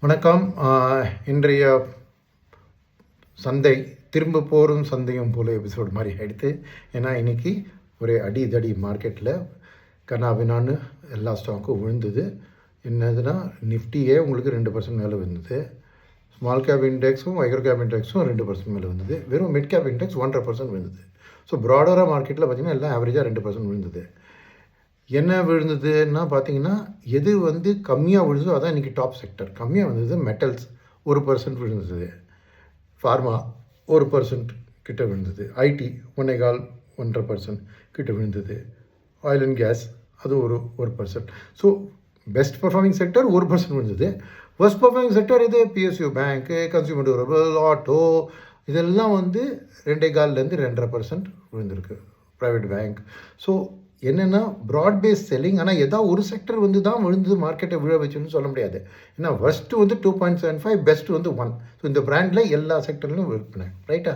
வணக்கம். இன்றைய சந்தை திரும்ப போரும் சந்தையும் போல எபிசோடு மாதிரி ஆகிடுது. ஏன்னா இன்றைக்கி ஒரு அடிதடி மார்க்கெட்டில் கனாபினான்னு எல்லா ஸ்டாக்கும் விழுந்தது. என்னதுன்னா நிஃப்டியே உங்களுக்கு 2% மேலே விழுந்தது. ஸ்மால் கேப் இண்டெக்ஸும் மைக்ரோ கேப் இண்டெக்ஸும் 2% மேலே விழுந்தது. வெறும் மிட் கேப் இண்டெக்ஸ் 1.5% விழுந்தது. ஸோ ப்ராடராக மார்க்கெட்டில் பார்த்திங்கன்னா எல்லாம் ஆவரேஜாக 2% விழுந்தது. என்ன விழுந்ததுன்னா பார்த்தீங்கன்னா எது கம்மியாக விழுந்ததோ அதான் இன்றைக்கி டாப் செக்டர். கம்மியாக விழுந்தது மெட்டல்ஸ் 1% விழுந்தது, ஃபார்மா 1% கிட்ட விழுந்தது, ஐடி 1.25% கிட்ட விழுந்தது, ஆயில் அண்ட் கேஸ் அது 1%. ஸோ பெஸ்ட் பர்ஃபார்மிங் செக்டர் 1% விழுந்தது. ஒர்ஸ்ட் பர்ஃபார்மிங் செக்டர் இது பிஎஸ்யூ பேங்க்கு, கன்சியூமர் டியூரபிள், ஆட்டோ இதெல்லாம் 2.25% 2.5% விழுந்திருக்கு, ப்ரைவேட் பேங்க். ஸோ என்னென்னா ப்ராட் பேஸ் செல்லிங். ஆனால் ஏதாவது ஒரு செக்டர் தான் விழுந்தது மார்க்கெட்டை விழ வச்சுன்னு சொல்ல முடியாது. ஏன்னா ஃபஸ்ட்டு 2.75, பெஸ்ட்டு 1. ஸோ இந்த பிராண்டில் எல்லா செக்டர்லையும் விற்பனை, ரைட்டா?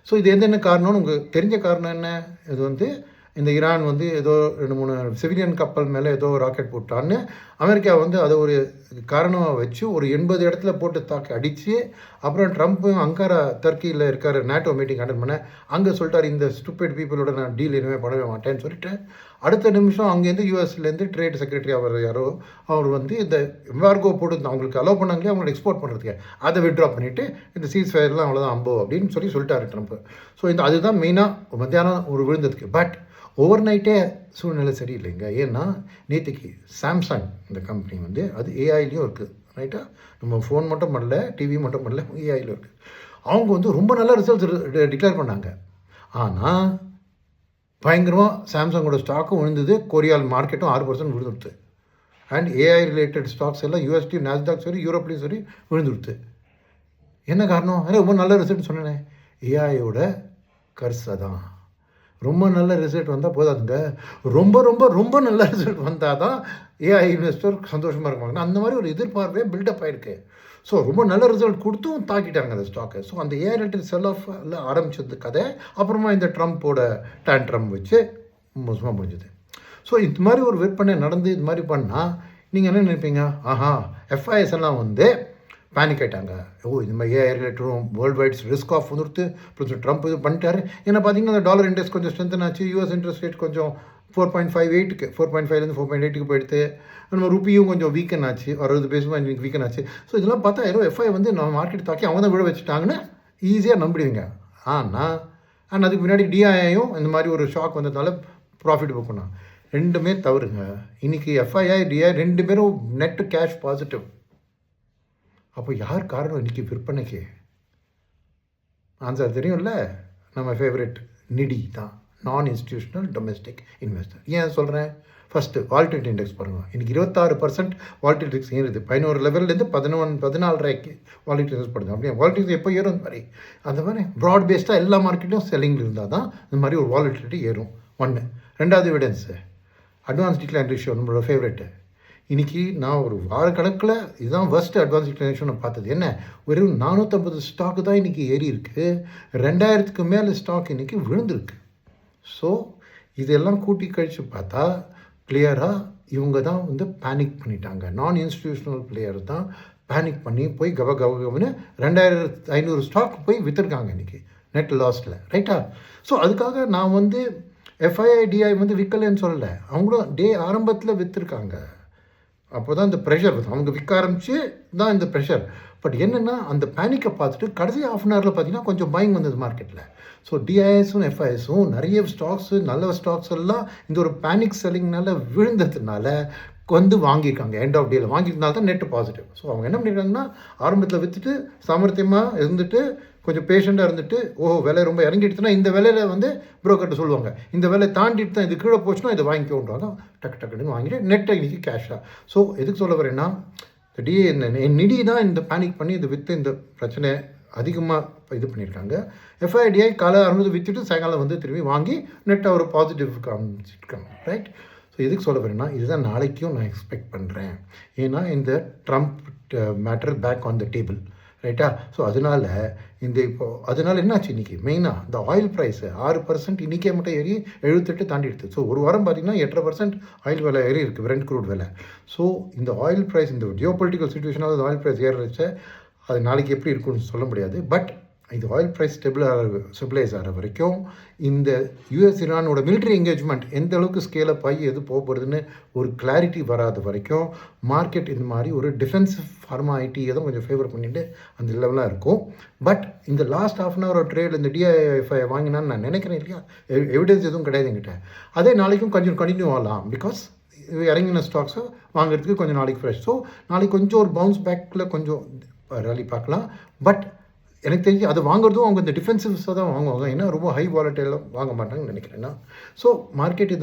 ஸோ இது என்ன காரணம்னு உங்களுக்கு தெரிஞ்ச காரணம் என்ன? இது இந்த ஈரான் ஏதோ 2-3 சிவிலியன் கப்பல் மேலே ஏதோ ராக்கெட் போட்டான்னு அமெரிக்கா அதை ஒரு காரணமாக வச்சு ஒரு 80 இடத்துல போட்டு தாக்கி அடித்து, அப்புறம் ட்ரம்ப்பும் அங்காரா டர்க்கியில் இருக்கார் நேட்டோ மீட்டிங் அட்டன் பண்ண, அங்கே சொல்லிட்டார் இந்த ஸ்டூபிட் பீப்புளோட நான் டீல் இனிமேல் பண்ணவே மாட்டேன்னு சொல்லிட்டு அடுத்த நிமிஷம் அங்கேருந்து யூஎஸ்லேருந்து ட்ரேட் செக்ரட்டரி அவர் யாரோ அவர் இந்த எம்பார்கோ போட்டு அவங்களுக்கு அலோவ் பண்ணாங்களே அவங்களை எக்ஸ்போர்ட் பண்ணுறதுக்கு அதை விட்ரா பண்ணிவிட்டு இந்த சீஸ் ஃபயர்லாம் அவ்வளோதான் அம்போ அப்படின்னு சொல்லிட்டாரு ட்ரம்ப்பு. ஸோ அதுதான் மெயினாக மத்தியானம் ஒரு விழுந்ததுக்கு. பட் ஓவர் நைட்டே சூழ்நிலை சரியில்லைங்க. ஏன்னா நேற்றுக்கு சாம்சங் இந்த கம்பெனி அது ஏஐலையும் இருக்குது, ரைட்டா? நம்ம ஃபோன் மட்டும் பண்ணல, டிவி மட்டும் பண்ணல, ஏஐலையும் இருக்குது. அவங்க ரொம்ப நல்ல ரிசல்ட்ஸ் டிக்ளேர் பண்ணாங்க. ஆனால் பயங்கரமாக சாம்சங்கோட ஸ்டாக்கும் விழுந்தது, கொரியால் மார்க்கெட்டும் 6% விழுந்துடுது. அண்ட் ஏஐ ரிலேட்டட் ஸ்டாக்ஸ் எல்லாம் யூஎஸ்டி, நாஸ்டாக் சரி, யூரோப்லேயும் சரி விழுந்துடுது. என்ன காரணம்? ரொம்ப நல்ல ரிசல்ட் சொன்னேன். ஏஐயோட கர்ஸை தான். ரொம்ப நல்ல ரிசல்ட் வந்தால் போதாதுங்க, ரொம்ப ரொம்ப ரொம்ப நல்ல ரிசல்ட் வந்தால் தான் ஏஐ இன்வெஸ்டர் சந்தோஷமாக இருப்பாங்க. அந்த மாதிரி ஒரு எதிர்பார்ப்பே பில்டப் ஆகிருக்கு. ஸோ ரொம்ப நல்ல ரிசல்ட் கொடுத்தும் தாக்கிட்டாங்க அந்த ஸ்டாக்கை. ஸோ அந்த ஏஐ ரிலேட்டட் செல் ஆஃப் ஆரம்பிச்சது கதை. அப்புறமா இந்த ட்ரம்ப்போட ட்ரம் வச்சு மோசமாக முடிஞ்சுது. ஸோ இது மாதிரி ஒரு விற்பனை நடந்து இது மாதிரி பண்ணால் நீங்கள் என்ன நினைப்பீங்க? ஆஹா, எஃப்ஐஎஸ் எல்லாம் பேனிக் ஆகிட்டாங்க. இந்த மாதிரி ஏஐ ரிலேட்டடும் வேர்ல்டு வைட்ஸ் ரிஸ்க் ஆஃப் வந்துடுத்து. ப்ளஸ் ட்ரம்ப் இது பண்ணிட்டாரு. ஏன்னா பார்த்தீங்கன்னா அந்த டாலர் இண்டெக்ஸ் கொஞ்சம் ஸ்ட்ரென்தன் ஆச்சு. யூஎஸ் இன்ட்ரெஸ்ட் ரேட் கொஞ்சம் 4.58க்கு 4.5லேருந்து 4.8க்கு போயிடுத்து. நம்ம ருப்பியும் கொஞ்சம் வீக்கன் ஆச்சு, 60 பேசுமா இன்றைக்கி வீக்கன் ஆச்சு. ஸோ இதெல்லாம் பார்த்தா எஃப்ஐ நம்ம மார்க்கெட் தாக்கி அவங்க தான் விழ வச்சுட்டாங்கன்னு ஈஸியாக நம்பிடுவீங்க. ஆனால் அதுக்கு முன்னாடி டிஐயும் இந்த மாதிரி ஒரு ஷாக் வந்ததுனால ப்ராஃபிட் புக் பண்ணாங்க. ரெண்டுமே தவறுங்க. இன்றைக்கி எஃப்ஐஐ டிஐ 2 பேரும் நெட் கேஷ் பாசிட்டிவ். அப்போ யார் காரணம் இன்றைக்கி விற்பனைக்கு? ஆன்சர் தெரியும்ல, நம்ம ஃபேவரெட் நிடி தான், நான் இன்ஸ்டிடியூஷனல் டொமெஸ்டிக் இன்வெஸ்டர். ஏன் சொல்கிறேன்? ஃபஸ்ட்டு வால்டிலிட்டி இண்டெக்ஸ் பாருங்கள். இன்றைக்கி 26% வால்டிலிட்டி இண்டெக்ஸ் ஏறுது. 11 லெவல்லேருந்து 14.5 வால்டிலிட்டி இண்டெக்ஸ் படுது. அப்படியே வால்டிலிட்டி எப்போ ஏறும்? அந்த மாதிரி ப்ராட் பேஸ்டாக எல்லா மார்க்கெட்லையும் செல்லிங்கில் இருந்தால் தான் இந்த மாதிரி ஒரு வால்டிலிட்டி ஏறும். 1. 2வது எவிடன்ஸு அட்வான்ஸ் டிக்ளைன் ரேஷியோ, நம்மளோட ஃபேவரெட்டு. இன்றைக்கி நான் ஒரு வார கணக்கில் இதுதான் ஃபஸ்ட்டு அட்வான்ஸ் டிக்ளைனேஷன் நான் பார்த்தது. என்ன, வெறும் 450 ஸ்டாக்கு தான் இன்றைக்கி ஏறி இருக்குது. 2000க்கு மேலே ஸ்டாக் இன்றைக்கி விழுந்திருக்கு. ஸோ இதெல்லாம் கூட்டி கழித்து பார்த்தா கிளியராக இவங்க தான் பேனிக் பண்ணிட்டாங்க. நான் இன்ஸ்டிடியூஷனல் பிளேயர் தான் பேனிக் பண்ணி போய் கவன்னு 2500 ஸ்டாக் போய் விற்றுருக்காங்க இன்றைக்கி நெட் லாஸ்ட்டில், ரைட்டா? ஸோ அதுக்காக நான் எஃப்ஐஐடிஐ விற்கலைன்னு சொல்லலை. அவங்களும் டே ஆரம்பத்தில் விற்றுருக்காங்க. அப்போ தான் இந்த ப்ரெஷர் அவங்க விற்க ஆரம்பித்து தான் இந்த ப்ரெஷர். பட் என்னென்னா அந்த பேனிக்கை பார்த்துட்டு கடைசி ½ அன் ஹவரில் பார்த்தீங்கன்னா கொஞ்சம் பைங் வந்தது மார்க்கெட்டில். ஸோ டிஐஎஸும் எஃப்ஐஎஸும் நிறைய ஸ்டாக்ஸு நல்ல ஸ்டாக்ஸ் எல்லாம் இந்த ஒரு பேனிக் செல்லிங்னால விழுந்ததுனால வாங்கியிருக்காங்க. எண்ட் ஆஃப் டேயில் வாங்கியிருந்தால் தான் நெட்டு பாசிட்டிவ். ஸோ அவங்க என்ன பண்ணியிருக்காங்கன்னா ஆரம்பத்தில் விற்றுட்டு சாமர்த்தியமாக இருந்துட்டு கொஞ்சம் பேஷண்ட்டாக இருந்துட்டு, விலை ரொம்ப இறங்கிடுச்சுன்னா இந்த விலையில் ப்ரோக்கர்கிட்ட சொல்லுவாங்க, இந்த விலை தாண்டிட்டு தான் இது கீழே போச்சுன்னா இதை வாங்கிக்கோன்றாங்க. டக்குன்னு வாங்கிட்டு நெட்டை இன்றைக்கி கேஷாக. ஸோ எதுக்கு சொல்ல வரேன்னா டிஏ நிடி தான் இந்த பேனிக் பண்ணி இது விற்று இந்த பிரச்சனையை அதிகமாக இது பண்ணியிருக்காங்க. எஃப்ஐடிஐ காலை ஆரம்பித்து விற்றுட்டு சாயங்காலம் திரும்பி வாங்கி நெட்டை ஒரு பாசிட்டிவ் காமிச்சிருக்காங்க, ரைட்? ஸோ எதுக்கு சொல்ல வரேன்னா இதுதான் நாளைக்கும் நான் எக்ஸ்பெக்ட் பண்ணுறேன். ஏன்னா இந்த Trump matter back on the table. ரைட்டா? ஸோ அதனால் என்னாச்சு இன்றைக்கி மெயினாக இந்த ஆயில் ப்ரைஸு 6% இன்றைக்கே மட்டும் ஏறி 78 தாண்டிடுது. ஸோ ஒரு வாரம் பார்த்திங்கன்னா 8.5% ஆயில் விலை ஏறி இருக்குது, பிரெண்ட் க்ரூட் விலை. ஸோ இந்த ஆயில் ப்ரைஸ், இந்த ஜியோ பொலிட்டிக்கல் சுச்சுவேஷனாக ஆயில் ப்ரைஸ் ஏறச்ச அது நாளைக்கு எப்படி இருக்குன்னு சொல்ல முடியாது. பட் இந்த ஆயில் ப்ரைஸ் ஸ்டெபிளைஸ் ஆகிற வரைக்கும் இந்த யூஎஸ் ஈரானோட மிலிட்ரி என்கேஜ்மெண்ட் எந்த அளவுக்கு ஸ்கேலப் ஆகி எது போக போகிறதுன்னு ஒரு கிளாரிட்டி வராத வரைக்கும் மார்க்கெட் இந்த மாதிரி ஒரு டிஃபென்சிவ் ஃபார்மா ஐடியை தான் கொஞ்சம் ஃபேவர் பண்ணிட்டு அந்த லெவலாக இருக்கும். பட் இந்த last half an hour trade இந்த டிஐஎஃப்ஐ வாங்கினான்னு நான் நினைக்கிறேன் இல்லையா, எவிடன்ஸ் எதுவும் கிடையாது என்கிட்ட. அதே நாளைக்கும் கொஞ்சம் கண்டினியூ ஆகலாம், பிகாஸ் இறங்கின ஸ்டாக்ஸை வாங்குறதுக்கு கொஞ்சம் நாளைக்கு ஃப்ரெஷ். ஸோ நாளைக்கு கொஞ்சம் ஒரு பவுன்ஸ் பேக்கில் கொஞ்சம் ரேலி பார்க்கலாம். பட் எனக்கு தெரிஞ்சு அது வாங்குறதும் அவங்க இந்த டிஃபென்சிவ்ஸாக தான் வாங்குவாங்க, ஏன்னா ரொம்ப ஹை வாலட்டைலாம் வாங்க மாட்டாங்கன்னு நினைக்கிறேன்னா. ஸோ மார்க்கெட் இது